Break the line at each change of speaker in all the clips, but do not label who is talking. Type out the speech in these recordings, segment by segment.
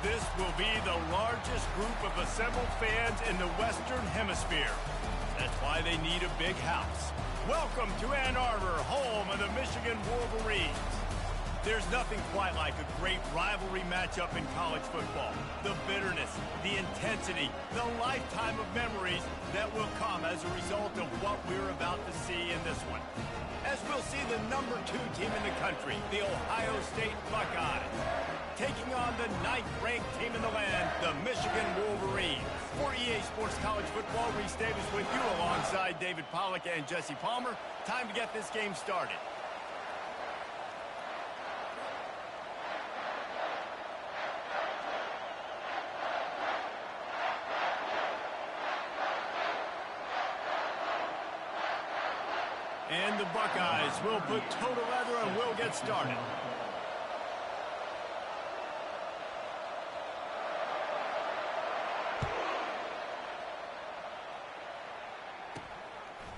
This will be the largest group of assembled fans in the Western Hemisphere. That's why they need a big house. Welcome to Ann Arbor, home of the Michigan Wolverines. There's nothing quite like a great rivalry matchup in college football. The bitterness, the intensity, the lifetime of memories that will come as a result of what we're about to see in this one. As we'll see the #2 team in the country, the Ohio State Buckeyes, taking on the 9th-ranked team in the land, the Michigan Wolverines. For EA Sports College Football, Reese Davis with you alongside David Pollack and Jesse Palmer. Time to get this game started. And the Buckeyes will put total leather and will get started.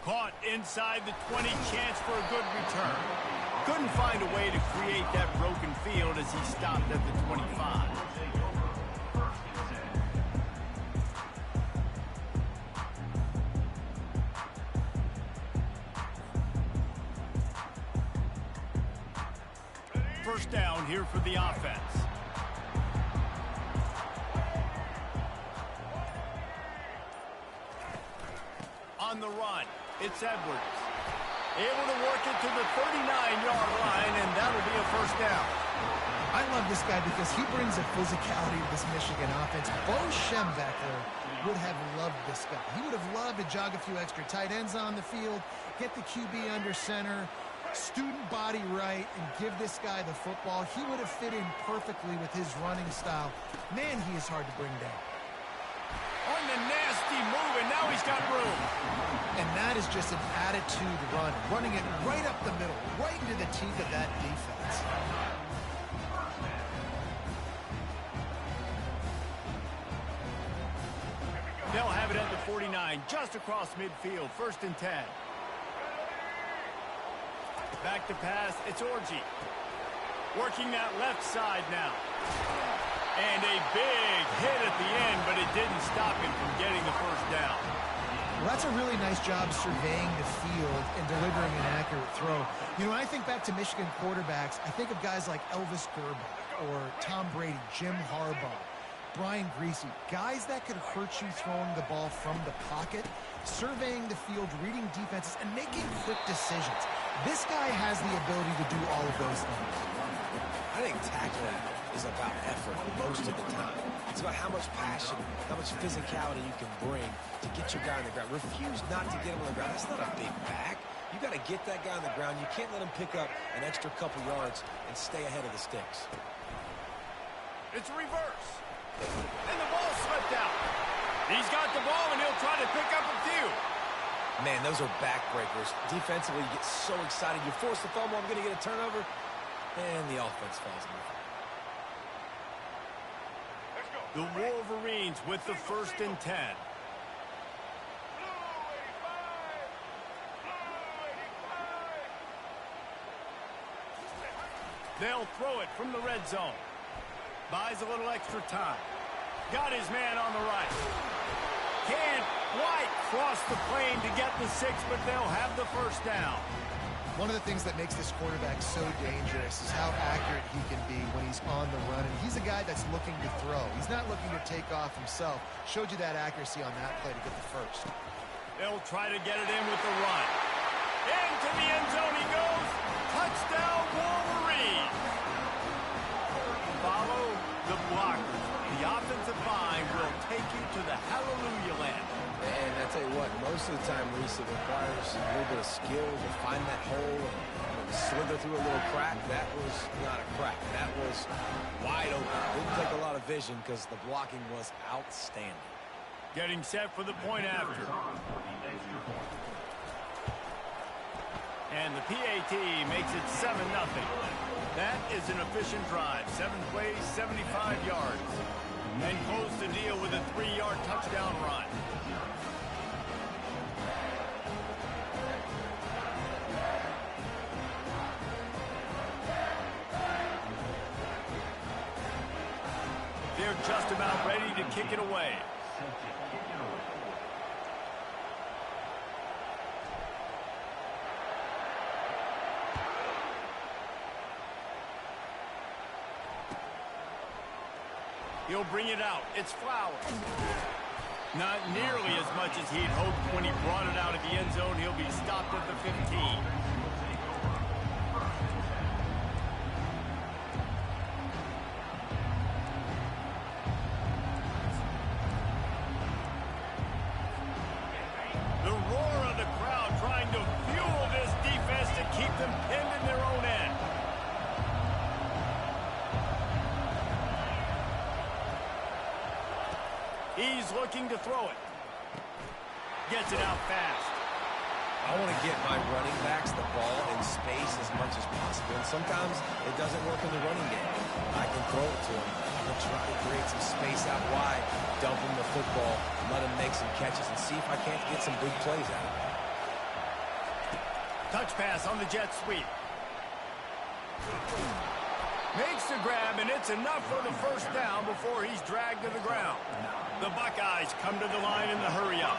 Caught inside the 20, chance for a good return. Couldn't find a way to create that broken field as he stopped at the 25. First down here for the offense. On the run, it's Edwards. Able to work it to the 39-yard line, and that'll be a first down.
I love this guy because he brings a physicality to this Michigan offense. Bo Schembechler would have loved this guy. He would have loved to jog a few extra tight ends on the field, get the QB under center, student body right, and give this guy the football. He would have fit in perfectly with his running style. Man, he is hard to bring down.
On the nasty move, and now he's got room.
And that is just an attitude run, running it right up the middle, right into the teeth of that defense.
They'll have it at the 49, just across midfield, 1st and 10. Back to pass, it's Orji. Working that left side now. And a big hit at the end, but it didn't stop him from getting the first down.
Well, that's a really nice job surveying the field and delivering an accurate throw. You know, when I think back to Michigan quarterbacks, I think of guys like Elvis Grbac or Tom Brady, Jim Harbaugh, Brian Griese, guys that could hurt you throwing the ball from the pocket, surveying the field, reading defenses, and making quick decisions. This guy has the ability to do all of those things.
I think tackling is about effort most of the time. It's about how much passion, how much physicality you can bring to get your guy on the ground. Refuse not to get him on the ground. That's not a big back. You got to get that guy on the ground. You can't let him pick up an extra couple yards and stay ahead of the sticks.
It's a reverse. And the ball slipped out. He's got the ball, and he'll try to pick up a few.
Man, those are backbreakers. Defensively, you get so excited. You force the fumble, I'm going to get a turnover, and the offense falls in.
The Wolverines with the 1st and 10. They'll throw it from the red zone. Buys a little extra time. Got his man on the right. Can't quite cross the plane to get the 6, but they'll have the first down.
One of the things that makes this quarterback so dangerous is how accurate he can be when he's on the run. And he's a guy that's looking to throw. He's not looking to take off himself. Showed you that accuracy on that play to get the first.
They'll try to get it in with the run. Into the end zone he goes. Touchdown, Wolverines. Follow the blockers. The offensive line will take you to the hallelujah land.
And I tell you what, most of the time, Reese, it requires a little bit of skill to find that hole and slither through a little crack. That was not a crack. That was wide open. Didn't take a lot of vision because the blocking was outstanding.
Getting set for the point after. And the PAT makes it 7-0. That is an efficient drive. 7 plays, 75 yards. And close the deal with a 3-yard touchdown run. They're just about ready to kick it away. He'll bring it out. It's Flowers. Not nearly as much as he'd hoped when he brought it out of the end zone. He'll be stopped at the 15. The roar of the crowd trying to fuel this defense to keep them pinned in their own end. He's looking to throw it. Gets it out fast.
I want to get my running backs the ball in space as much as possible. And sometimes it doesn't work in the running game. I can throw it to him. I'm going to try to create some space out wide, dump him the football, let him make some catches, and see if I can't get some big plays out of him.
Touch pass on the jet sweep. Makes the grab, and it's enough for the first down before he's dragged to the ground. The Buckeyes come to the line in the hurry-up.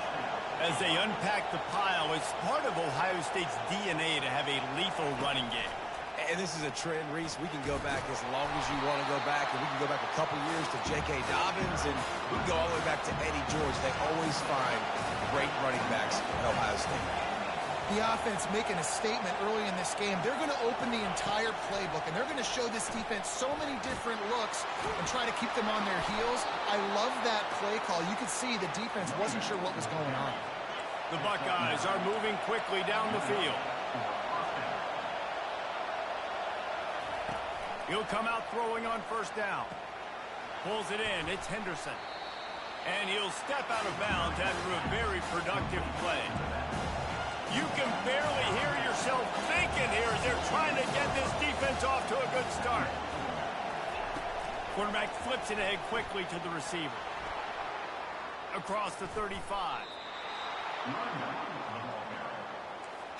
As they unpack the pile, it's part of Ohio State's DNA to have a lethal running game.
And this is a trend, Reese. We can go back as long as you want to go back, and we can go back a couple years to J.K. Dobbins, and we can go all the way back to Eddie George. They always find great running backs at Ohio State.
The offense making a statement early in this game. They're going to open the entire playbook, and they're going to show this defense so many different looks and try to keep them on their heels. I love that play call. You could see the defense wasn't sure what was going on.
The Buckeyes are moving quickly down the field. He'll come out throwing on first down. Pulls it in. It's Henderson. And he'll step out of bounds after a very productive play. You can barely hear yourself thinking here as they're trying to get this defense off to a good start. Quarterback flips it ahead quickly to the receiver. Across the 35.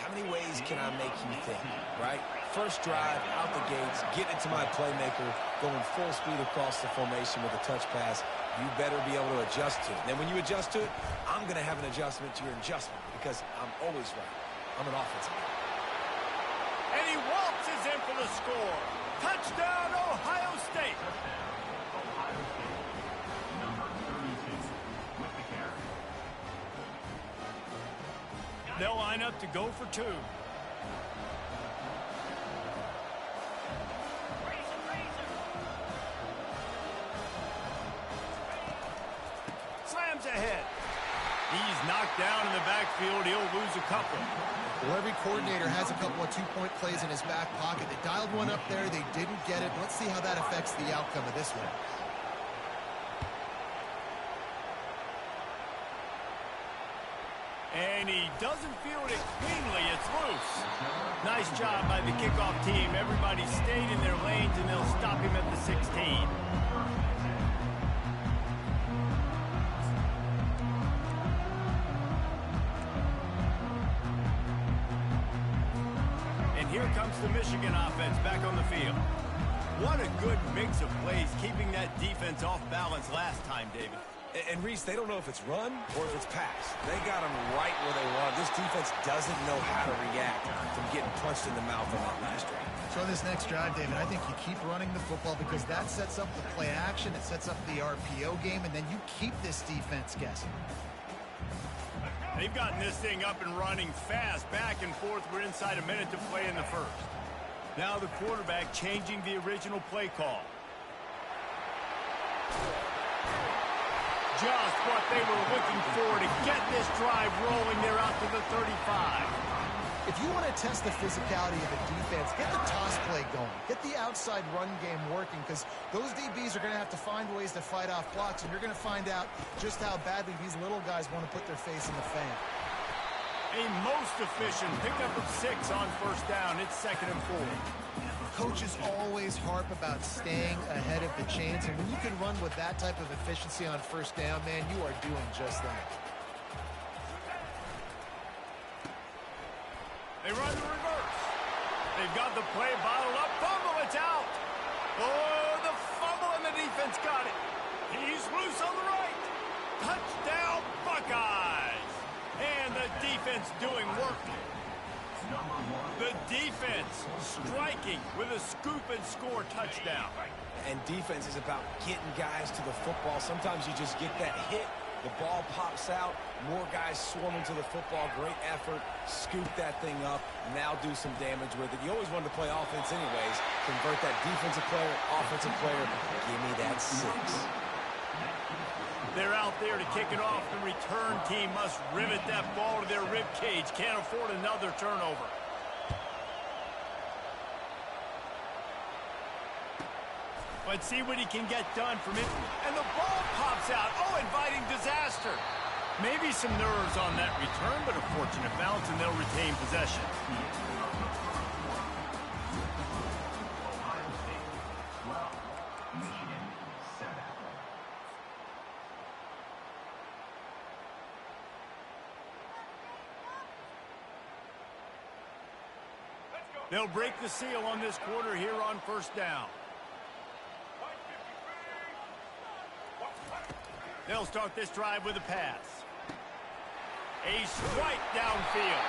How many ways can I make you think, right? First drive, out the gates, getting it to my playmaker, going full speed across the formation with a touch pass. You better be able to adjust to it. And then when you adjust to it, I'm going to have an adjustment to your adjustment because I'm always right. I'm an offensive guy.
And he waltzes in for the score. Touchdown, Ohio State. They'll line up to go for two. Slams ahead. He's knocked down in the backfield. He'll lose a couple.
Well, every coordinator has a couple of two-point plays in his back pocket. They dialed one up there. They didn't get it. Let's see how that affects the outcome of this one.
And he doesn't field it cleanly. It's loose. Nice job by the kickoff team. Everybody stayed in their lanes, and they'll stop him at the 16. And here comes the Michigan offense back on the field. What a good mix of plays, keeping that defense off balance last time, David.
And Reese, they don't know if it's run or if it's pass. They got them right where they want. This defense doesn't know how to react from getting punched in the mouth on that last drive.
So this next drive, David, I think you keep running the football because that sets up the play action. It sets up the RPO game, and then you keep this defense guessing.
They've gotten this thing up and running fast, back and forth. We're inside a minute to play in the first. Now the quarterback changing the original play call. Just what they were looking for to get this drive rolling. They're out to the 35.
If you want to test the physicality of a defense, get the toss play going. Get the outside run game working because those DBs are going to have to find ways to fight off blocks, and you're going to find out just how badly these little guys want to put their face in the fan.
A most efficient pickup of 6 on first down. It's 2nd and 4.
Coaches always harp about staying ahead of the chains, and when you can run with that type of efficiency on first down, man, you are doing just that.
They run the reverse. They've got the play bottled up. Fumble, it's out. Oh, the fumble, and the defense got it. He's loose on the right. Touchdown, Buckeyes. And the defense doing work. The defense striking with a scoop and score touchdown.
And defense is about getting guys to the football. Sometimes you just get that hit, the ball pops out, more guys swarming to the football. Great effort, scoop that thing up, now do some damage with it. You always wanted to play offense anyways. Convert that defensive player, offensive player. Give me that 6.
They're out there to kick it off. The return team must rivet that ball to their rib cage. Can't afford another turnover. Let's see what he can get done from it. And the ball pops out. Oh, inviting disaster. Maybe some nerves on that return, but a fortunate bounce, and they'll retain possession. They'll break the seal on this quarter here on first down. They'll start this drive with a pass. A swipe downfield.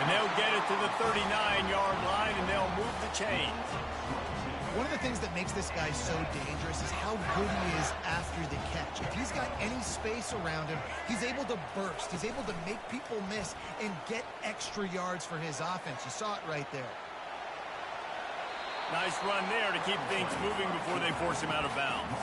And they'll get it to the 39-yard line, and they'll move the chains.
One of the things that makes this guy so dangerous is how good he is after the catch. If he's got any space around him, he's able to burst. He's able to make people miss and get extra yards for his offense. You saw it right there.
Nice run there to keep things moving before they force him out of bounds.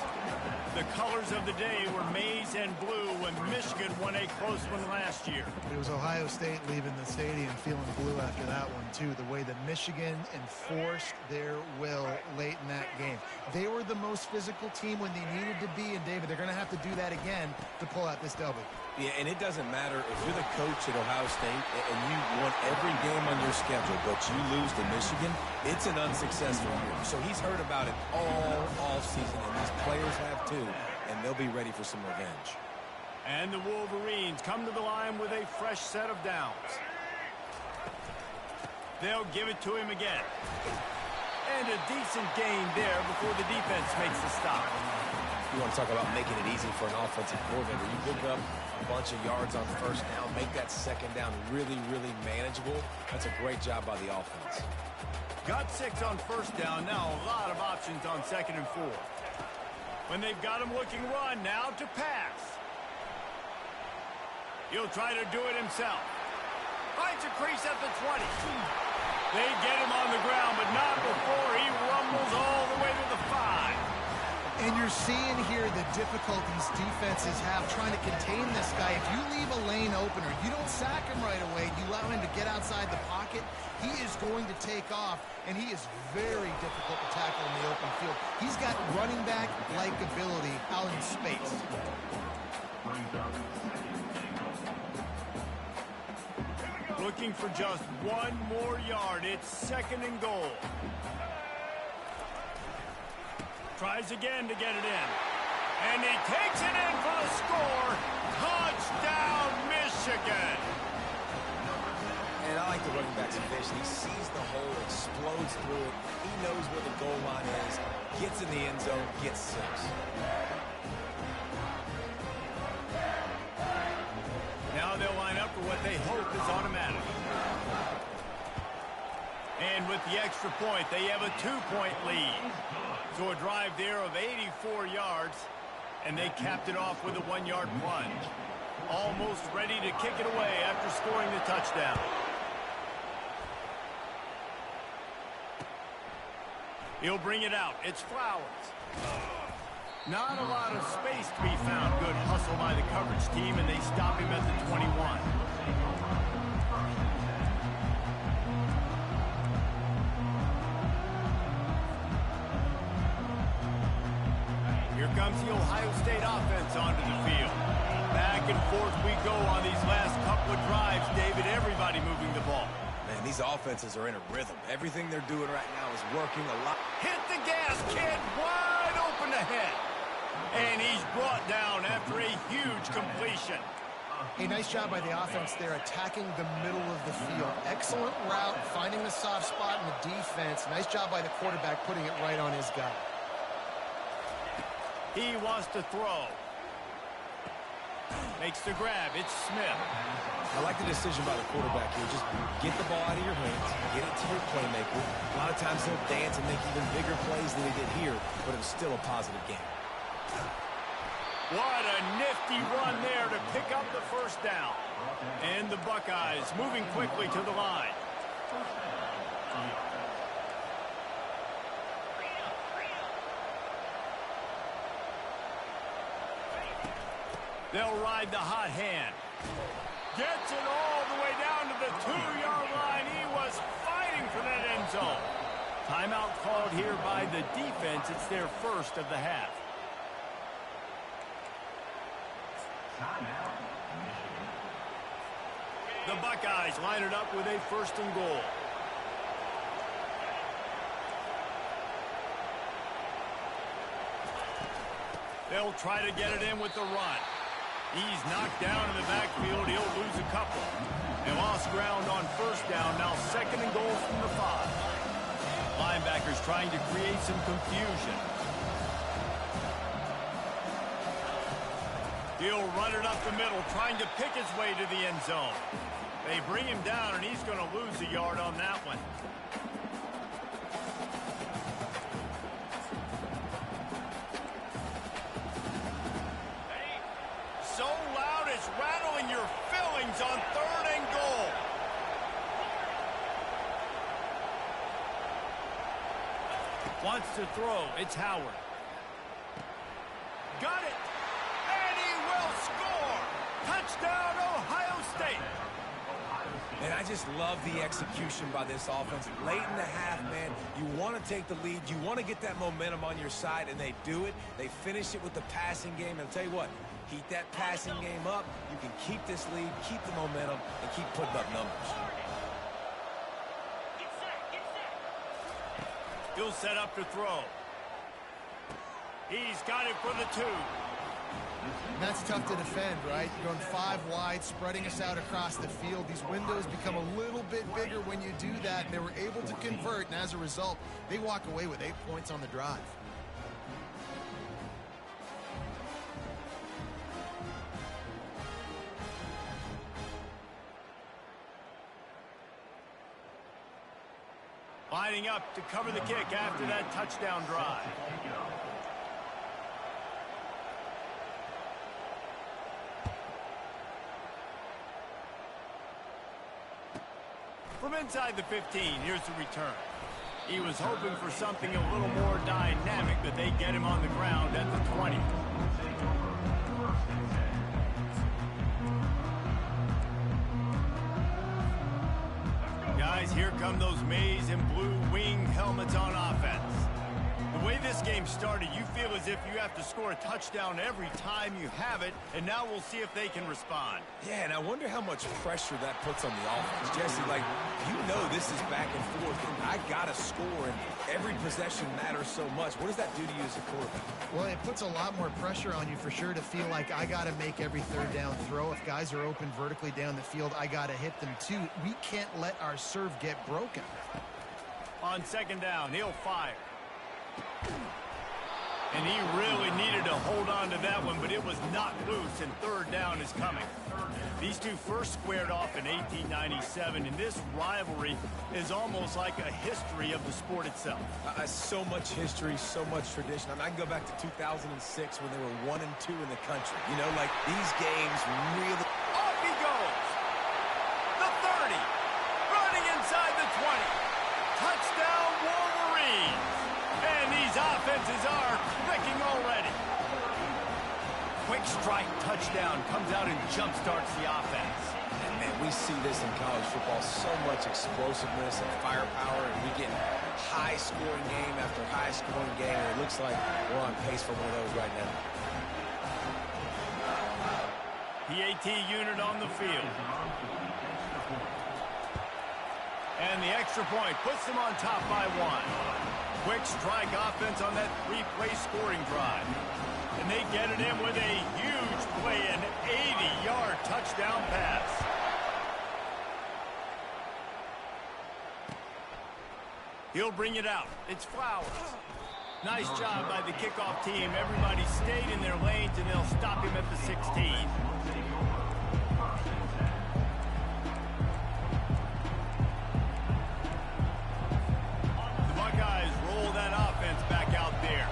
The colors of the day were maize and blue when Michigan won a close one last year.
It was Ohio State leaving the stadium feeling blue after that one, too. The way that Michigan enforced their will late in that game. They were the most physical team when they needed to be, and David, they're going to have to do that again to pull out this W.
Yeah, and it doesn't matter if you're the coach at Ohio State and you won every game on your schedule, but you lose to Michigan, it's an unsuccessful year. So he's heard about it all season, and these players have too, and they'll be ready for some revenge.
And the Wolverines come to the line with a fresh set of downs. They'll give it to him again. And a decent gain there before the defense makes the stop.
You want to talk about making it easy for an offensive coordinator. You pick up a bunch of yards on first down, make that second down really, really manageable. That's a great job by the offense.
Got 6 on first down. Now a lot of options on 2nd and 4. When they've got him looking run, now to pass. He'll try to do it himself. Finds a crease at the 20. They get him on the ground, but not before he rumbles all the way to the 5.
And you're seeing here the difficulties defenses have trying to contain this guy. If you leave a lane open or you don't sack him right away, you allow him to get outside the pocket, he is going to take off, and he is very difficult to tackle in the open field. He's got running back-like ability out in space.
Looking for just 1 more yard. It's 2nd and goal. Tries again to get it in. And he takes it in for the score. Touchdown, Michigan.
And I like the running back's vision. He sees the hole, explodes through it. He knows where the goal line is, gets in the end zone, gets 6.
Now they'll line up for what they hope is automatic. And with the extra point, they have a 2-point lead. So a drive there of 84 yards, and they capped it off with a 1-yard plunge. Almost ready to kick it away after scoring the touchdown. He'll bring it out. It's Flowers. Not a lot of space to be found. Good hustle by the coverage team, and they stop him at the 21. Here comes the Ohio State offense onto the field. Back and forth we go on these last couple of drives, David. Everybody moving the ball.
Man, these offenses are in a rhythm. Everything they're doing right now is working a lot.
Hit the gas, kid. Wide open ahead. And he's brought down after a huge completion.
A nice job by the offense there, attacking the middle of the field. Excellent route, finding the soft spot in the defense. Nice job by the quarterback putting it right on his guy.
He wants to throw. Makes the grab. It's Smith.
I like the decision by the quarterback here. Just get the ball out of your hands, get it to your playmaker. A lot of times they'll dance and make even bigger plays than they did here, but it was still a positive game.
What a nifty run there to pick up the first down. And the Buckeyes moving quickly to the line. They'll ride the hot hand. Gets it all the way down to the 2-yard line. He was fighting for that end zone. Timeout called here by the defense. It's their first of the half. The Buckeyes line it up with a 1st and goal. They'll try to get it in with the run. He's knocked down in the backfield. He'll lose a couple. They lost ground on 1st down. Now 2nd and goal from the 5. Linebackers trying to create some confusion. He'll run it up the middle, trying to pick his way to the end zone. They bring him down, and he's going to lose a yard on that one. So loud it's rattling your fillings on 3rd and goal. Wants to throw. It's Howard. Got it. And he will score. Touchdown, Ohio State.
And I just love the execution by this offense. Late in the half, man, you want to take the lead. You want to get that momentum on your side, and they do it. They finish it with the passing game. And I'll tell you what, heat that passing game up. You can keep this lead, keep the momentum, and keep putting up numbers.
He'll set up to throw. He's got it for the 2.
And that's tough to defend, right? You're going 5 wide, spreading us out across the field. These windows become a little bit bigger when you do that, and they were able to convert, and as a result, they walk away with 8 points on the drive.
Lining up to cover the kick after that touchdown drive. From inside the 15, here's the return. He was hoping for something a little more dynamic, but they get him on the ground at the 20. Guys, here come those maize and blue wing helmets on offense. The way this game started, you feel as if you have to score a touchdown every time you have it, and now we'll see if they can respond.
Yeah, and I wonder how much pressure that puts on the offense. Jesse, like, you know this is back and forth, and I got to score, and every possession matters so much. What does that do to you as a quarterback?
Well, it puts a lot more pressure on you for sure to feel like I got to make every 3rd down throw. If guys are open vertically down the field, I got to hit them too. We can't let our serve get broken.
On 2nd down, he'll fire. And he really needed to hold on to that one, but it was not loose, and 3rd down is coming. These two first squared off in 1897, and this rivalry is almost like a history of the sport itself.
So much history, so much tradition. I mean, I can go back to 2006 when they were 1 and 2 in the country. You know, like, these games really...
Off he goes! The 30! Running inside the 20! Touchdown, Wolverines! And these offenses are clicking already. Quick strike touchdown comes out and jumpstarts the offense.
And, man, we see this in college football, so much explosiveness and firepower, and we get high-scoring game after high-scoring game, and it looks like we're on pace for one of those right now.
PAT unit on the field. And the extra point puts them on top by 1. Quick strike offense on that 3-play scoring drive. And they get it in with a huge play, an 80-yard touchdown pass. He'll bring it out. It's Flowers. Nice job by the kickoff team. Everybody stayed in their lanes, and they'll stop him at the 16. The Buckeyes roll that offense back out there.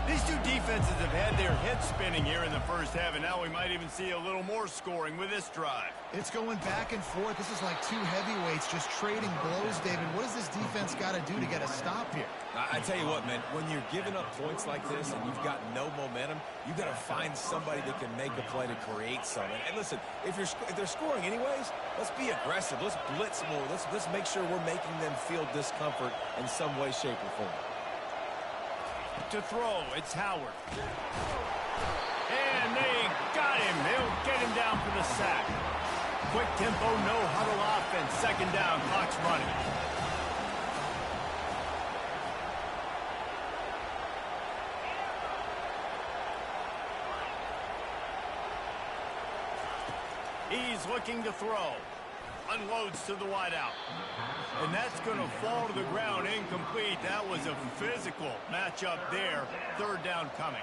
These two defenses have had their heads spinning here in the first half, and now we might even see a little more scoring with this drive.
It's going back and forth. This is like two heavyweights just trading blows, David. What does this defense got to do to get a stop here?
I tell you what, man, when you're giving up points like this and you've got no momentum, you've got to find somebody that can make a play to create something. And listen, if they're scoring anyways, let's be aggressive. Let's blitz more. Let's make sure we're making them feel discomfort in some way, shape, or form.
To throw, it's Howard. And they got him. They'll get him down for the sack. Quick tempo, no huddle offense. Second down, clock's running. He's looking to throw. Unloads to the wideout. And that's going to fall to the ground incomplete. That was a physical matchup there. Third down coming.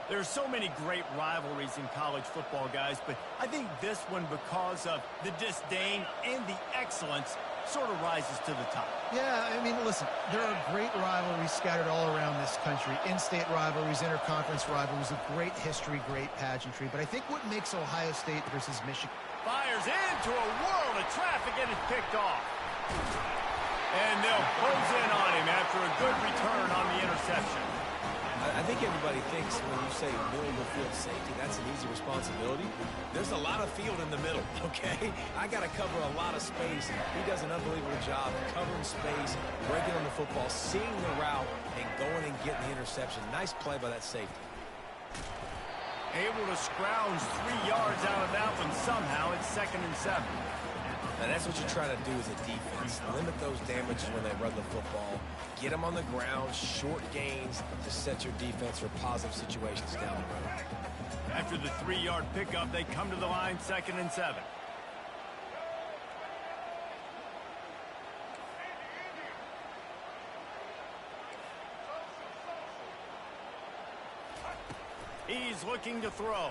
There's so many great rivalries in college football, guys, but I think this one, because of the disdain and the excellence, sort of rises to the top.
Yeah, I mean, listen, there are great rivalries scattered all around this country. In-state rivalries, interconference rivalries, of great history, great pageantry. But I think what makes Ohio State versus Michigan...
Fires into a world of traffic and it's picked off. And they'll close in on him after a good return on the interception.
I think everybody thinks when you say middle of the field safety, that's an easy responsibility. There's a lot of field in the middle, okay? I got to cover a lot of space. He does an unbelievable job covering space, breaking on the football, seeing the route, and going and getting the interception. Nice play by that safety.
Able to scrounge 3 yards out of that one somehow. It's 2nd and 7.
Now that's what you're trying to do as a defense. Limit those damages when they run the football. Get them on the ground, short gains to set your defense for positive situations down the road.
After the 3-yard pickup, they come to the line, 2nd and 7. He's looking to throw.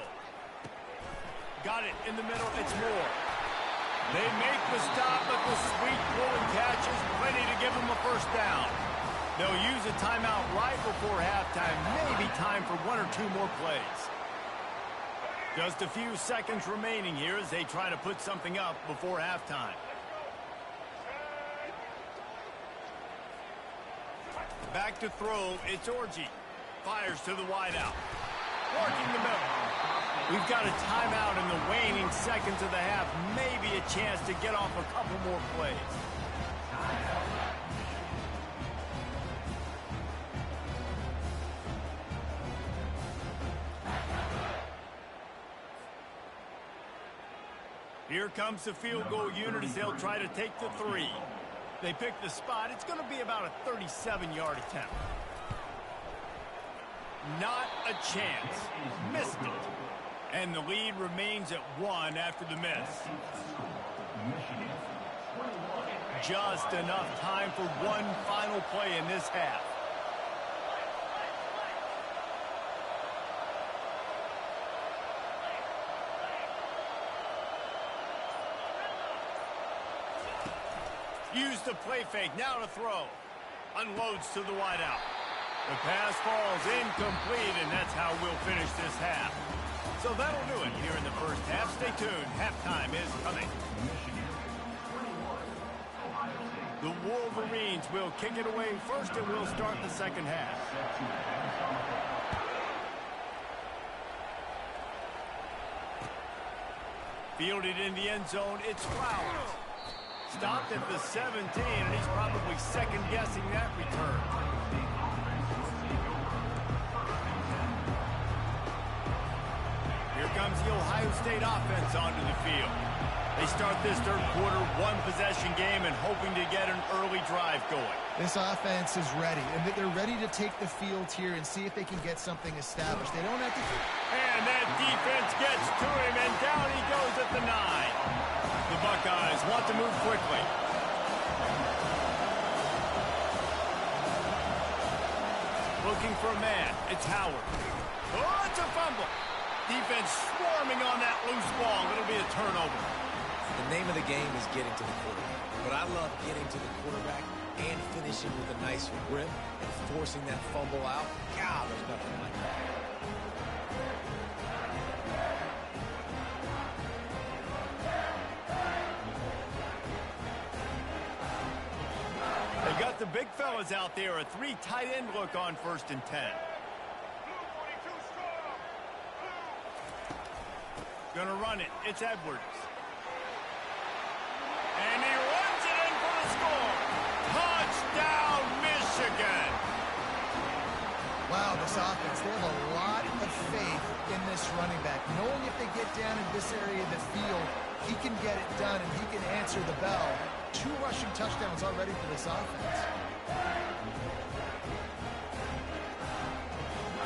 Got it in the middle. It's Moore. They make the stop, but the sweet pull and catch is plenty to give them a first down. They'll use a timeout right before halftime. Maybe time for 1 or 2 more plays. Just a few seconds remaining here as they try to put something up before halftime. Back to throw. It's Orji. Fires to the wideout. Working the middle. We've got a timeout in the waning seconds of the half. Maybe a chance to get off a couple more plays. Here comes the field goal unit as they'll try to take the 3. They pick the spot. It's going to be about a 37-yard attempt. Not a chance. Missed it. And the lead remains at 1 after the miss. Just enough time for one final play in this half. Use the play fake. Now to throw. Unloads to the wideout. The pass falls incomplete, and that's how we'll finish this half. So that'll do it here in the first half. Stay tuned. Halftime is coming. The Wolverines will kick it away first, and we'll start the second half. Fielded in the end zone, it's Flowers. Stopped at the 17, and he's probably second-guessing that return. Here comes the Ohio State offense onto the field. They start this third quarter one-possession game and hoping to get an early drive going.
This offense is ready, and they're ready to take the field here and see if they can get something established. They don't have to...
And that defense gets to him, and down he goes at the 9. The Buckeyes want to move quickly. Looking for a man. It's Howard. Oh, it's a fumble. Defense swarming on that loose ball. It'll be a turnover.
The name of the game is getting to the quarterback. But I love getting to the quarterback and finishing with a nice rip and forcing that fumble out. God, there's nothing like that.
They got the big fellas out there. A 3 tight end look on 1st and 10. Gonna run it. It's Edwards. And he runs it in for the score. Touchdown, Michigan.
Wow, this offense, they have a lot of faith in this running back. Knowing if they get down in this area of the field, he can get it done and he can answer the bell. 2 rushing touchdowns already for this offense.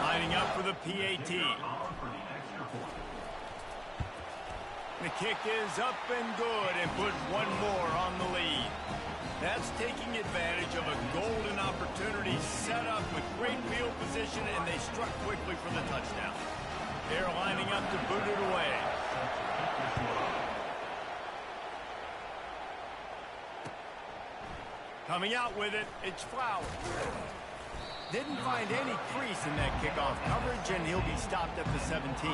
Lining up for the PAT. The kick is up and good and put one more on the lead. That's taking advantage of a golden opportunity set up with great field position, and they struck quickly for the touchdown. They're lining up to boot it away. Coming out with it, it's Flowers. Didn't find any crease in that kickoff coverage, and he'll be stopped at the 17.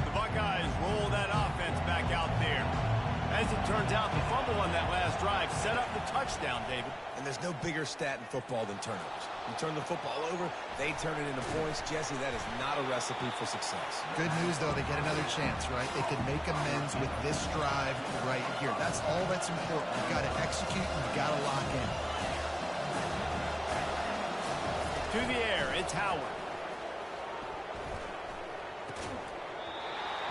The Buckeyes roll that offense back out there. As it turns out, the fumble on that last drive set up the touchdown, David.
And there's no bigger stat in football than turnovers. You turn the football over, they turn it into points. Jesse, that is not a recipe for success.
Good news, though, they get another chance, right? They can make amends with this drive right here. That's all that's important. You've got to execute, and you've got to lock in.
To the air, it's Howard.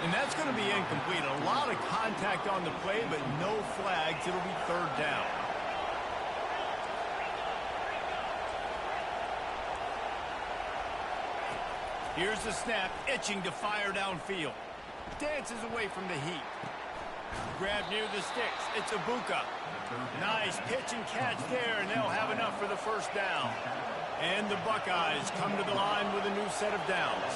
And that's going to be incomplete. A lot of contact on the play, but no flags. It'll be 3rd down. Here's the snap, itching to fire downfield. Dances away from the heat. Grab near the sticks. It's Ibuka. Nice pitch and catch there, and they'll have enough for the 1st down. And the Buckeyes come to the line with a new set of downs.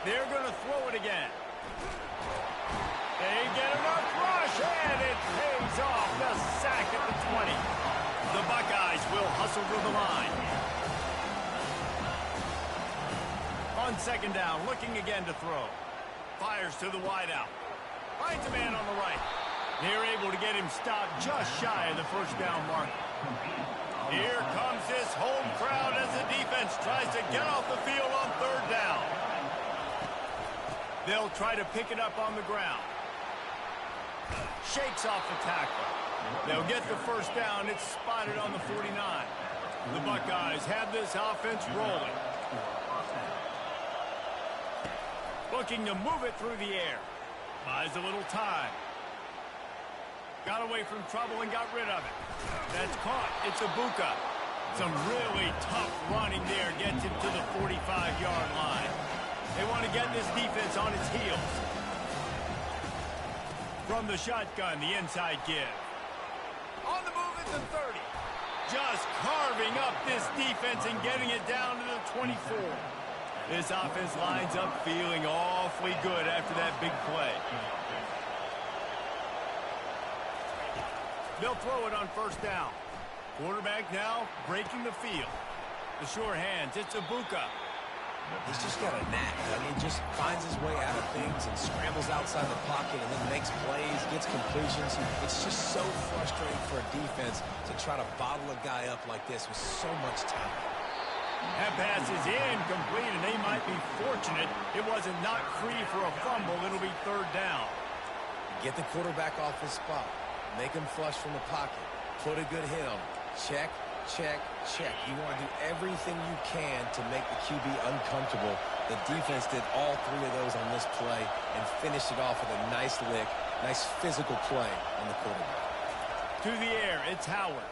They're going to throw it again. They get enough rush, and it pays off. The sack at the 20. The Buckeyes will hustle to the line. On 2nd down, looking again to throw. Fires to the wideout. Finds a man on the right. They're able to get him stopped just shy of the 1st down mark. Here comes this home crowd as the defense tries to get off the field on 3rd down. They'll try to pick it up on the ground. Shakes off the tackle. They'll get the 1st down. It's spotted on the 49. The Buckeyes have this offense rolling. Looking to move it through the air. Buys a little time. Got away from trouble and got rid of it. That's caught. It's Ibuka. Some really tough running there gets him to the 45-yard line. They want to get this defense on its heels. From the shotgun, the inside give. On the move at the 30. Just carving up this defense and getting it down to the 24. This offense lines up feeling awfully good after that big play. They'll throw it on 1st down. Quarterback now breaking the field. The sure hands, it's Ibuka.
He's just got a knack. I mean, he just finds his way out of things and scrambles outside the pocket and then makes plays, gets completions. It's just so frustrating for a defense to try to bottle a guy up like this with so much talent.
That pass is incomplete, and they might be fortunate it wasn't knocked free for a fumble. It'll be 3rd down.
Get the quarterback off his spot. Make him flush from the pocket. Put a good hit on him. Check, check, check. You want to do everything you can to make the QB uncomfortable. The defense did all 3 of those on this play and finished it off with a nice lick, nice physical play on the quarterback.
To the air, it's Howard.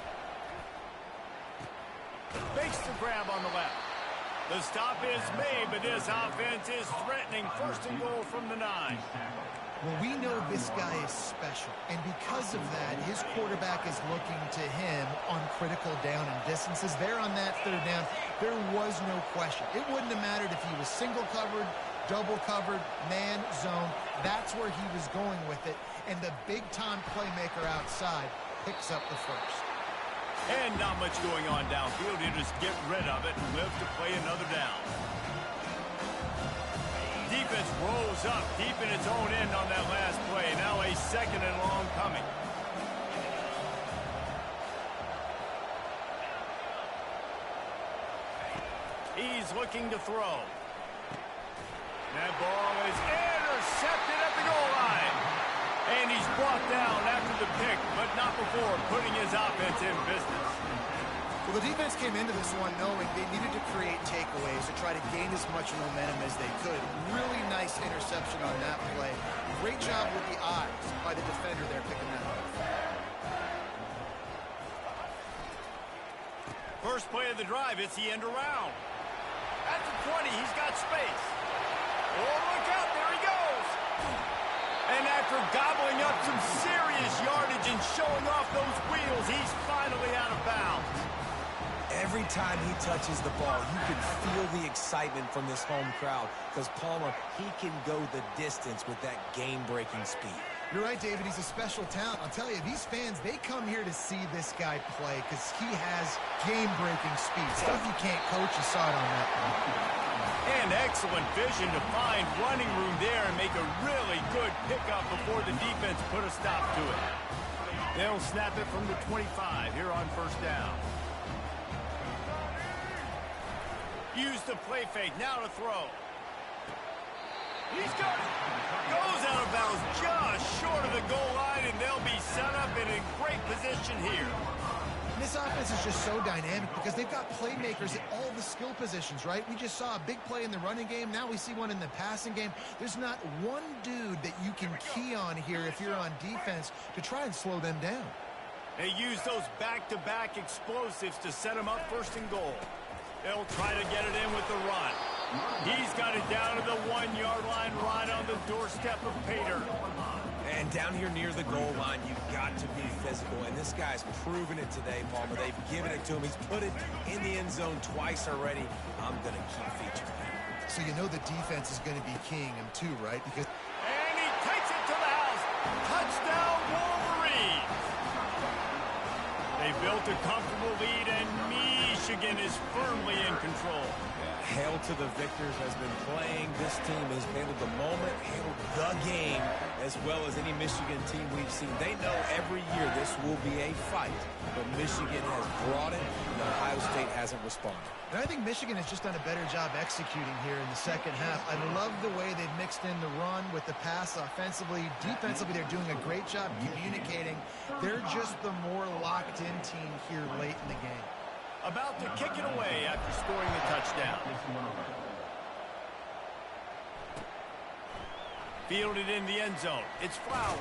Makes the grab on the left. The stop is made, but this offense is threatening. First and goal from the 9.
Well, we know this guy is special, and because of that, his quarterback is looking to him on critical down and distances. There on that third down, there was no question. It wouldn't have mattered if he was single covered, double covered, man, zone. That's where he was going with it, and the big-time playmaker outside picks up the first.
And not much going on downfield. He'll just get rid of it and live to play another down. Defense rolls up deep in its own end on that last play. Now a second and long coming. He's looking to throw. That ball is intercepted at the goal line. And he's brought down after the pick, but not before putting his offense in business.
Well, the defense came into this one knowing they needed to create takeaways to try to gain as much momentum as they could. Really nice interception on that play. Great job with the eyes by the defender there picking that up.
First play of the drive, it's the end around. At the 20, he's got space. Oh, look out, there he goes. And after gobbling up some serious yardage and showing off those wheels, he's finally out of bounds.
Every time he touches the ball, you can feel the excitement from this home crowd because Palmer, he can go the distance with that game-breaking speed.
You're right, David. He's a special talent. I'll tell you, these fans, they come here to see this guy play because he has game-breaking speed. Stuff you can't coach. You saw it on that play.
And excellent vision to find running room there and make a really good pickup before the defense put a stop to it. They'll snap it from the 25 here on first down. Use the play fake, now to throw. He's got it. Goes out of bounds just short of the goal line, and they'll be set up in a great position here.
This offense is just so dynamic because they've got playmakers at all the skill positions, right? We just saw a big play in the running game. Now we see one in the passing game. There's not one dude that you can key on here if you're on defense to try and slow them down.
They use those back-to-back explosives to set them up first and goal. They'll try to get it in with the run. He's got it down to the 1-yard line right on the doorstep of Pater.
And down here near the goal line, you've got to be physical. And this guy's proven it today, Palmer. They've given it to him. He's put it in the end zone twice already. I'm going to keep featuring him.
So you know the defense is going to be keying him too, right? Because
and he takes it to the house. Touchdown, Wolverines. They built a comfortable lead, and Michigan is firmly in control.
Hail to the victors has been playing. This team has handled the moment, handled the game, as well as any Michigan team we've seen. They know every year this will be a fight, but Michigan has brought it, and Ohio State hasn't responded.
And I think Michigan has just done a better job executing here in the second half. I love the way they've mixed in the run with the pass offensively. Defensively, they're doing a great job communicating. They're just the more locked-in team here late in the game.
About to kick it away after scoring the touchdown. Fielded in the end zone. It's Flowers.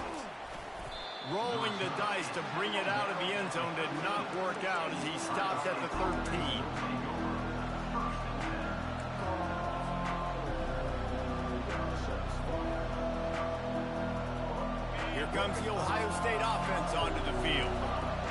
Rolling the dice to bring it out of the end zone did not work out as he stopped at the 13. Here comes the Ohio State offense onto the field.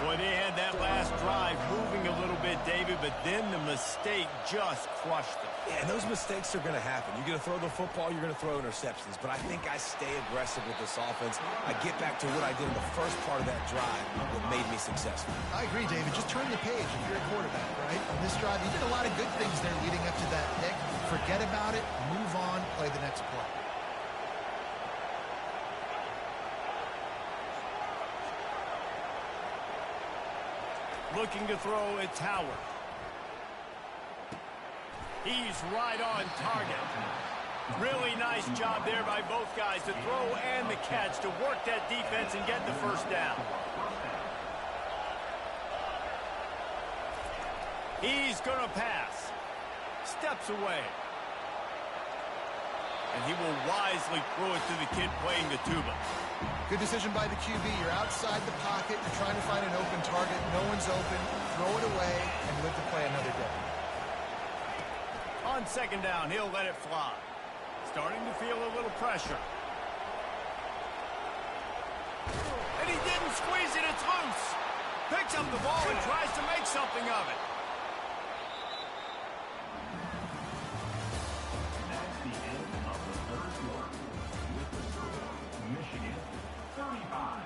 Boy, they had that last drive moving a little bit, David, but then the mistake just crushed them.
Yeah, and those mistakes are going to happen. You're going to throw the football, you're going to throw interceptions. But I think I stay aggressive with this offense. I get back to what I did in the first part of that drive that made me successful.
I agree, David. Just turn the page if you're a quarterback, right? On this drive, you did a lot of good things there leading up to that pick. Forget about it, move on, play the next play.
Looking to throw, it's Howard. He's right on target. Really nice job there by both guys to throw and the catch to work that defense and get the first down. He's going to pass. Steps away. and he will wisely throw it to the kid playing the tuba.
Good decision by the QB. You're outside the pocket. You're trying to find an open target. No one's open. Throw it away and live to play another day.
On second down, he'll let it fly. Starting to feel a little pressure. And he didn't squeeze it. It's loose. Picks up the ball and tries to make something of it.
That's the end of the third quarter. With the score, Michigan 35,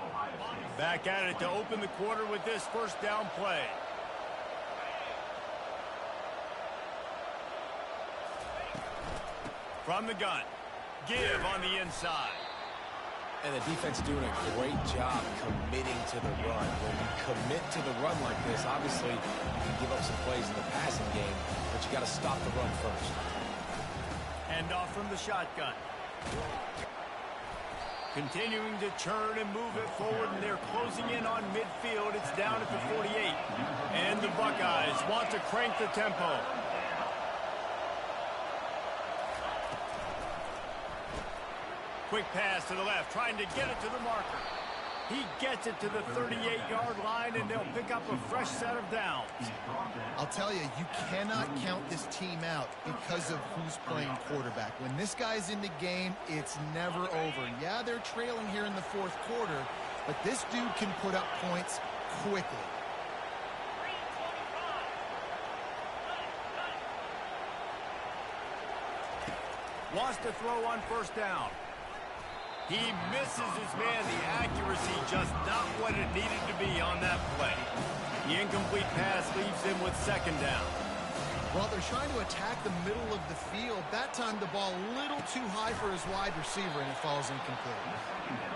Ohio State.
Back at it to open the quarter with this first down play. From the gun. Give on the inside.
And the defense doing a great job committing to the run. When you commit to the run like this, obviously you can give up some plays in the passing game, but you got to stop the run first.
Hand off from the shotgun. Continuing to churn and move it forward, and they're closing in on midfield. It's down at the 48. And the Buckeyes want to crank the tempo. Quick pass to the left, trying to get it to the marker. He gets it to the 38-yard line, and they'll pick up a fresh set of downs.
I'll tell you, you cannot count this team out because of who's playing quarterback. When this guy's in the game, it's never over. Yeah, they're trailing here in the fourth quarter, but this dude can put up points quickly.
Wants to throw on first down. He misses his man. The accuracy just not what it needed to be on that play. The incomplete pass leaves him with second down.
Well, they're trying to attack the middle of the field. That time the ball a little too high for his wide receiver, and it falls incomplete.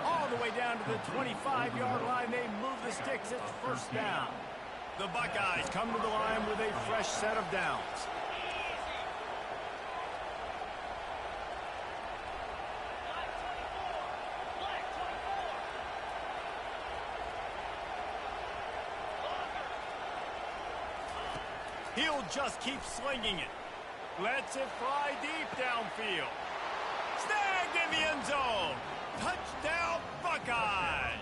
All the way down to the 25-yard line. They move the sticks. It's first down. The Buckeyes come to the line with a fresh set of downs. He'll just keep slinging it. Lets it fly deep downfield. Snagged in the end zone. Touchdown, Buckeyes.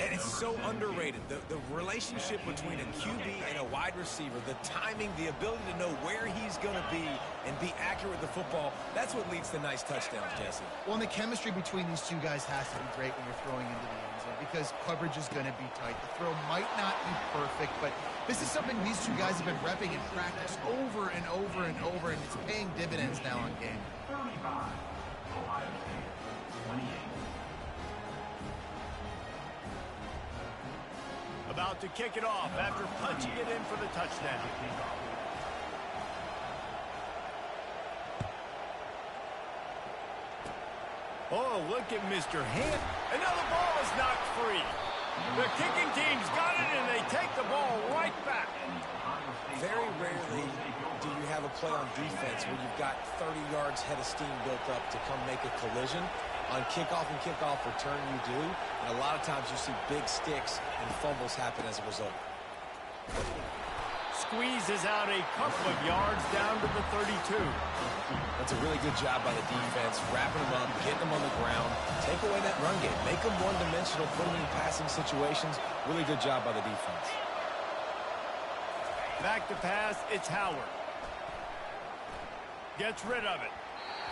And it's so underrated. The relationship between a QB and a wide receiver, the timing, the ability to know where he's going to be and be accurate with the football, that's what leads to nice touchdowns, Jesse.
Well, and the chemistry between these two guys has to be great when you're throwing into the end zone because coverage is going to be tight. The throw might not be perfect, but this is something these two guys have been repping in practice over and over and over, and it's paying dividends now on game.
35, Ohio State 28.
About to kick it off after punching it in for the touchdown. Oh, look at Mr. Hand. Another ball is knocked free. The kicking team's got it, and they take the ball right back.
Very rarely do you have a play on defense where you've got 30 yards head of steam built up to come make a collision. On kickoff and kickoff return, you do. And a lot of times you see big sticks and fumbles happen as a result.
Squeezes out a couple of yards down to the 32.
That's a really good job by the defense, wrapping them up, getting them on the ground, take away that run game, make them one-dimensional, put them in passing situations. Really good job by the defense.
Back to pass, it's Howard. Gets rid of it.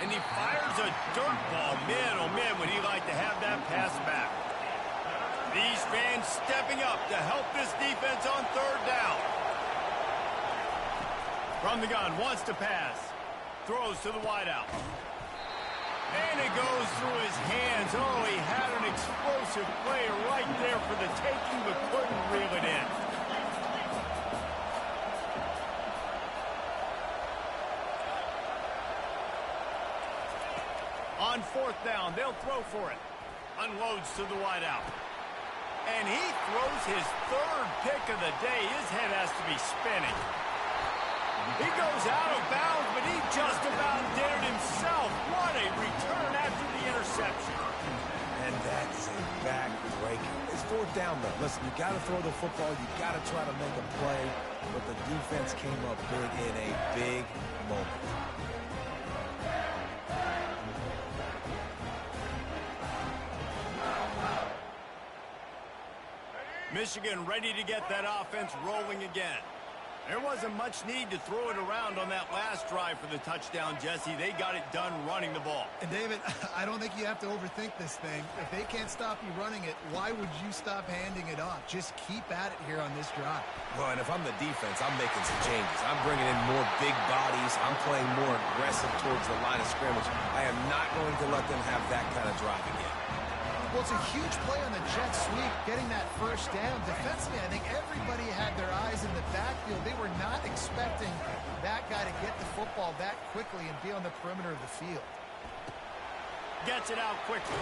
And he fires a dirt ball. Man, oh man, would he like to have that pass back. These fans stepping up to help this defense on third down. From the gun, wants to pass. Throws to the wideout. And it goes through his hands. Oh, he had an explosive player right there for the taking, but couldn't reel it in. On fourth down, they'll throw for it. Unloads to the wideout. And he throws his third pick of the day. His head has to be spinning. He goes out of bounds, but he just about did it himself. What a return after the interception.
And that is a back-breaker. It's fourth down, though. Listen, you got to throw the football. You got to try to make a play. But the defense came up big in a big moment.
Michigan ready to get that offense rolling again. There wasn't much need to throw it around on that last drive for the touchdown, Jesse. They got it done running the ball.
And, David, I don't think you have to overthink this thing. If they can't stop you running it, why would you stop handing it off? Just keep at it here on this drive.
Well, and if I'm the defense, I'm making some changes. I'm bringing in more big bodies. I'm playing more aggressive towards the line of scrimmage. I am not going to let them have that kind of drive again.
Well, it's a huge play on the jet sweep, getting that first down. Defensively, I think everybody had their eyes in the backfield. They were not expecting that guy to get the football that quickly and be on the perimeter of the field.
Gets it out quickly.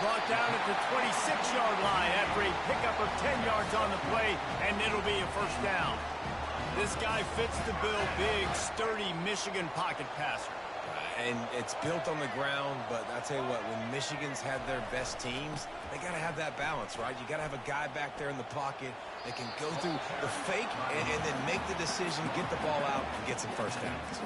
Brought down at the 26-yard line after a pickup of 10 yards on the play, and it'll be a first down. This guy fits the bill, big, sturdy Michigan pocket passer.
And it's built on the ground, but I'll tell you what, when Michigan's had their best teams, they got to have that balance, right? You got to have a guy back there in the pocket that can go through the fake and then make the decision, get the ball out, and get some first downs.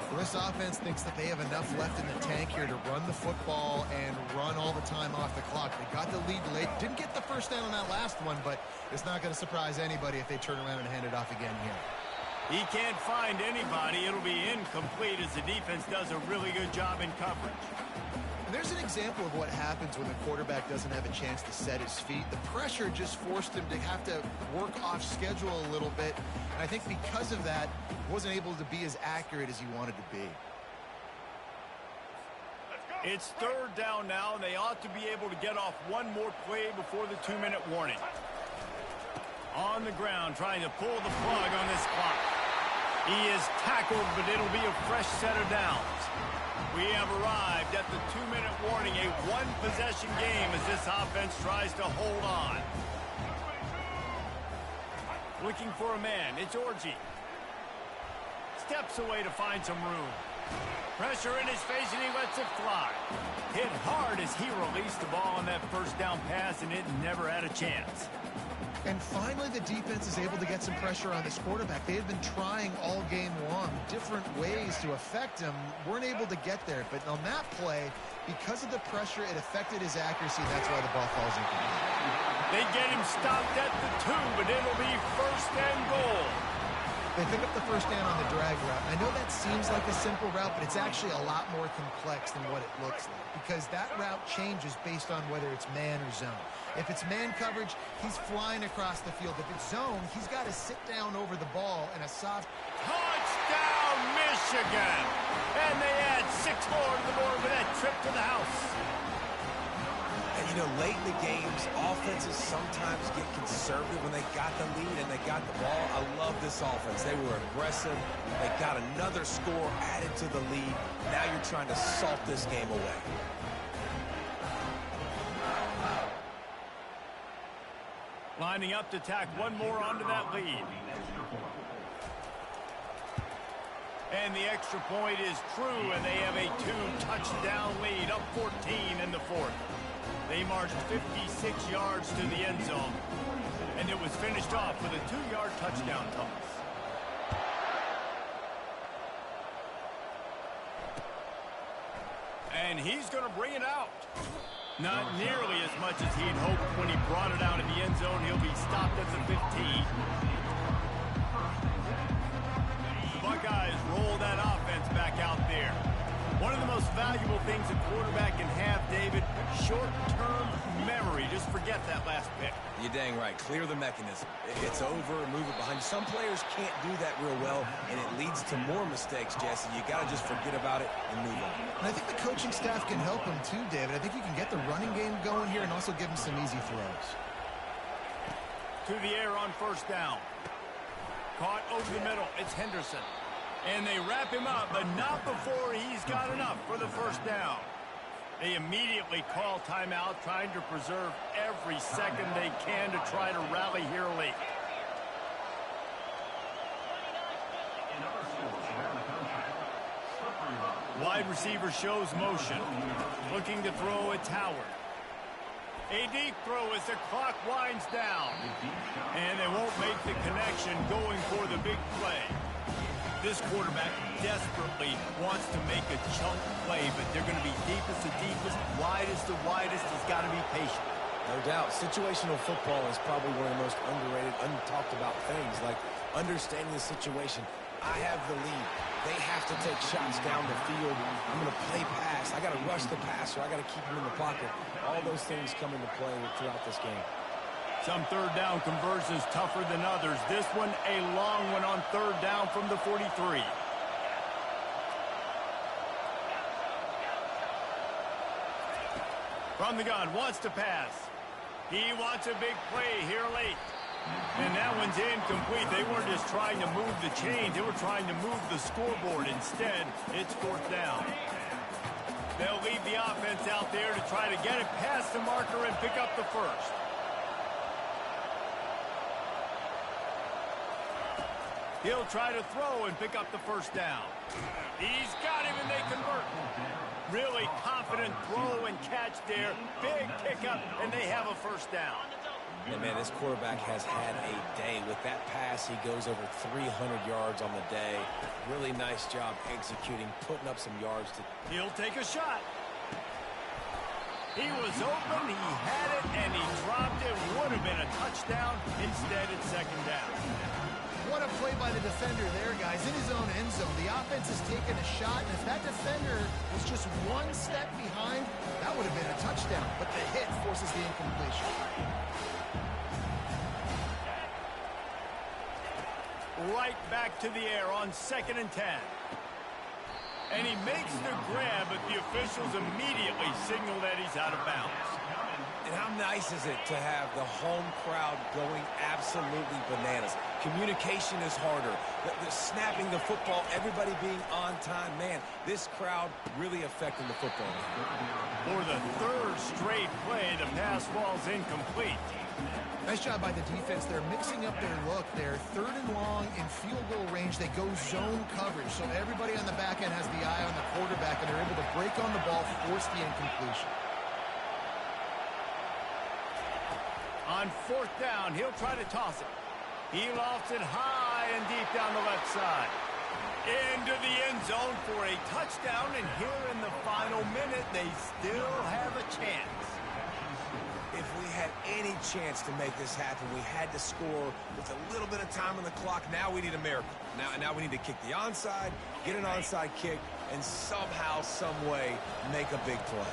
Well, this offense thinks that they have enough left in the tank here to run the football and run all the time off the clock. They got the lead late. Didn't get the first down on that last one, but it's not going to surprise anybody if they turn around and hand it off again here.
He can't find anybody. It'll be incomplete as the defense does a really good job in coverage.
And there's an example of what happens when the quarterback doesn't have a chance to set his feet. The pressure just forced him to have to work off schedule a little bit. And I think because of that, he wasn't able to be as accurate as he wanted to be.
It's third down now, and they ought to be able to get off one more play before the 2-minute warning. On the ground, trying to pull the plug on this clock. He is tackled, but it'll be a fresh set of downs. We have arrived at the 2-minute warning, a one-possession game as this offense tries to hold on. Looking for a man, it's Orji. Steps away to find some room. Pressure in his face, and he lets it fly. Hit hard as he released the ball on that first down pass, and it never had a chance.
And finally, the defense is able to get some pressure on this quarterback. They had been trying all game long, different ways to affect him. Weren't able to get there. But on that play, because of the pressure, it affected his accuracy. That's why the ball falls incomplete.
They get him stopped at the 2, but it'll be first and goal.
They pick up the first down on the drag route. I know that seems like a simple route, but it's actually a lot more complex than what it looks like, because that route changes based on whether it's man or zone. If it's man coverage, he's flying across the field. If it's zone, he's got to sit down over the ball in a soft...
Touchdown, Michigan! And they add 6 more to the board with that trip to the house.
And, you know, late in the games, offenses sometimes get conservative when they got the lead and they got the ball. I love this offense. They were aggressive. They got another score added to the lead. Now you're trying to salt this game away.
Lining up to tack one more onto that lead. And the extra point is true, and they have a 2-touchdown lead, up 14 in the fourth. They marched 56 yards to the end zone, and it was finished off with a 2-yard touchdown toss. And he's going to bring it out. Not nearly as much as he'd hoped when he brought it out in the end zone. He'll be stopped at the 15. Buckeyes roll that offense back out there. One of the most valuable things a quarterback can have, David, short-term memory. Just forget that last pick.
You're dang right. Clear the mechanism. It's over, move it behind you. Some players can't do that real well, and it leads to more mistakes, Jesse. You got to just forget about it and move on.
And I think the coaching staff can help him too, David. I think you can get the running game going here and also give him some easy throws.
To the air on first down. Caught over the middle. It's Henderson. And they wrap him up, but not before he's got enough for the first down. They immediately call timeout, trying to preserve every second they can to try to rally here late. Wide receiver shows motion. Looking to throw at Howard. A deep throw as the clock winds down. And they won't make the connection going for the big play. This quarterback desperately wants to make a chunk play, but they're going to be deepest to deepest, widest to widest. He's got to be patient.
No doubt. Situational football is probably one of the most underrated, untalked about things, like understanding the situation. I have the lead. They have to take shots down the field. I'm going to play pass. I got to rush the passer. I got to keep him in the pocket. All those things come into play throughout this game.
Some third down conversions tougher than others. This one, a long one on third down from the 43. From the gun, wants to pass. He wants a big play here late. And that one's incomplete. They weren't just trying to move the chains. They were trying to move the scoreboard. Instead, it's fourth down. They'll leave the offense out there to try to get it past the marker and pick up the first. He'll try to throw and pick up the first down. He's got him, and they convert. Really confident throw and catch there. Big pickup, and they have a first down.
And, man, this quarterback has had a day. With that pass, he goes over 300 yards on the day. Really nice job executing, putting up some yards.
He'll take a shot. He was open, he had it, and he dropped it. Would have been a touchdown. Instead, it's second down.
What a play by the defender there, guys. In his own end zone, the offense has taken a shot, and if that defender was just one step behind, that would have been a touchdown. But the hit forces the incompletion.
Right back to the air on 2nd and 10. And he makes the grab, but the officials immediately signal that he's out of bounds.
And how nice is it to have the home crowd going absolutely bananas? Communication is harder. The snapping the football, everybody being on time. Man, this crowd really affecting the football game.
For the third straight play, the pass ball's incomplete.
Nice job by the defense. They're mixing up their look. They're third and long in field goal range. They go zone coverage. So everybody on the back end has the eye on the quarterback, and they're able to break on the ball, force the incompletion.
On fourth down, he'll try to toss it. He lofts it high and deep down the left side. Into the end zone for a touchdown, and here in the final minute, they still have a chance.
If we had any chance to make this happen, we had to score with a little bit of time on the clock. Now we need a miracle. Now we need to kick the onside, get an onside kick, and somehow, some way, make a big play.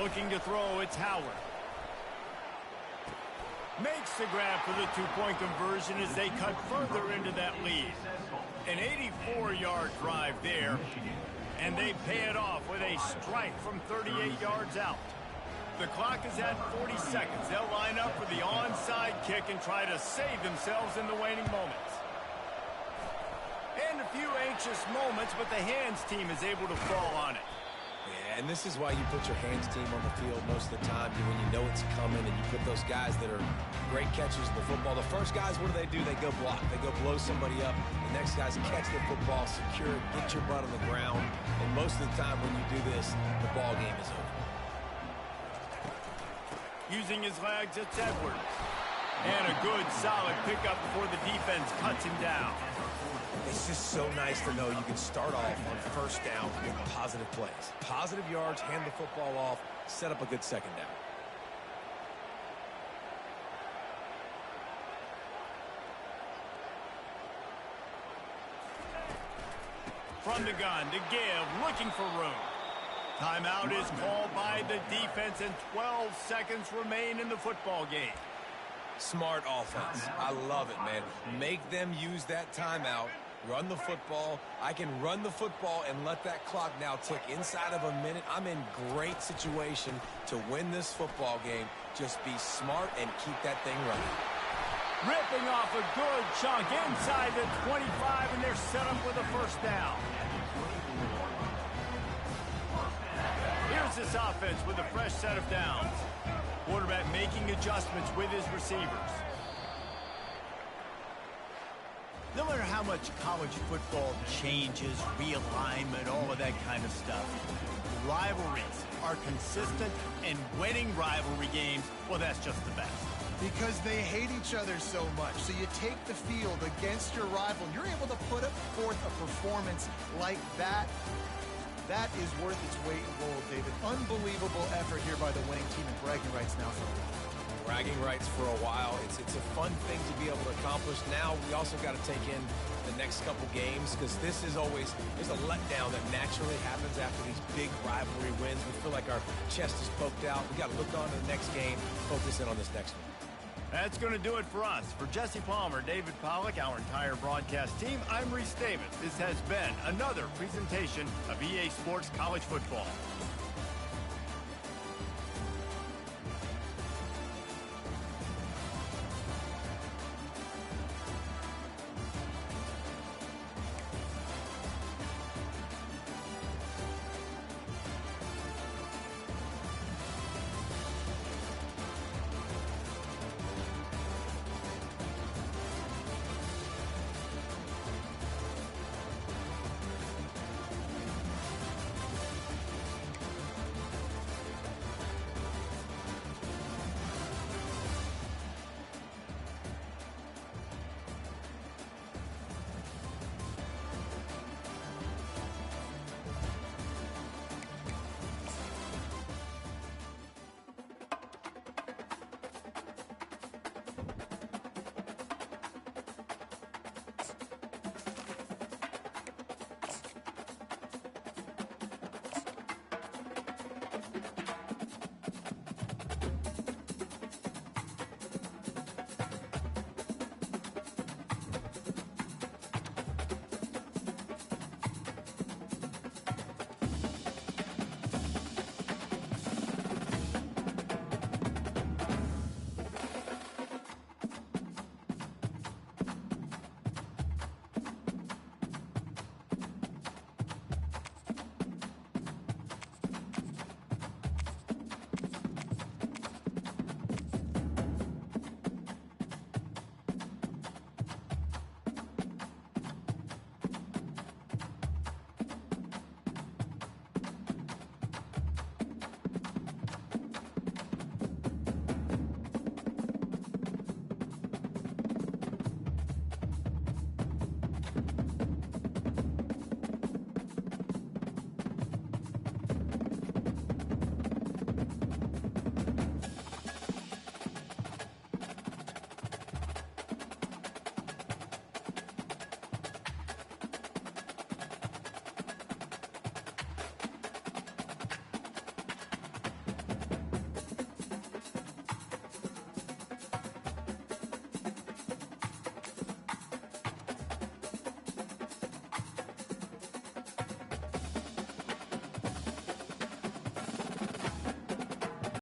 Looking to throw, it's Howard. Makes the grab for the two-point conversion as they cut further into that lead. An 84-yard drive there, and they pay it off with a strike from 38 yards out. The clock is at 40 seconds. They'll line up for the onside kick and try to save themselves in the waning moments. And a few anxious moments, but the hands team is able to fall on it.
Yeah, and this is why you put your hands team on the field most of the time, when you know it's coming, and you put those guys that are great catchers of the football. The first guys, what do? They go block. They go blow somebody up. The next guys catch the football, secure it, get your butt on the ground. And most of the time when you do this, the ball game is over.
Using his legs, it's Edwards. And a good, solid pickup before the defense cuts him down.
It's just so nice to know you can start off on first down with positive plays. Positive yards, hand the football off, set up a good second down.
From the gun to give, looking for room. Timeout is called by the defense, and 12 seconds remain in the football game.
Smart offense. I love it, man. Make them use that timeout. Run the football. I can run the football and let that clock now tick inside of a minute. I'm in great situation to win this football game. Just be smart and keep that thing running.
Ripping off a good chunk inside the 25, and they're set up with a first down. Here's this offense with a fresh set of downs. Quarterback making adjustments with his receivers. No matter how much college football changes, realignment, all of that kind of stuff, rivalries are consistent, and winning rivalry games, well, that's just the best.
Because they hate each other so much. So you take the field against your rival. You're able to put forth a performance like that. That is worth its weight in gold, David. Unbelievable effort here by the winning team, and bragging rights now for a while.
Bragging rights for a while. It's a fun thing to be able to accomplish. Now we also got to take in the next couple games, because this is always, there's a letdown that naturally happens after these big rivalry wins. We feel like our chest is poked out. We got to look on to the next game, focus in on this next one.
That's going to do it for us. For Jesse Palmer, David Pollack, our entire broadcast team, I'm Reese Davis. This has been another presentation of EA Sports College Football.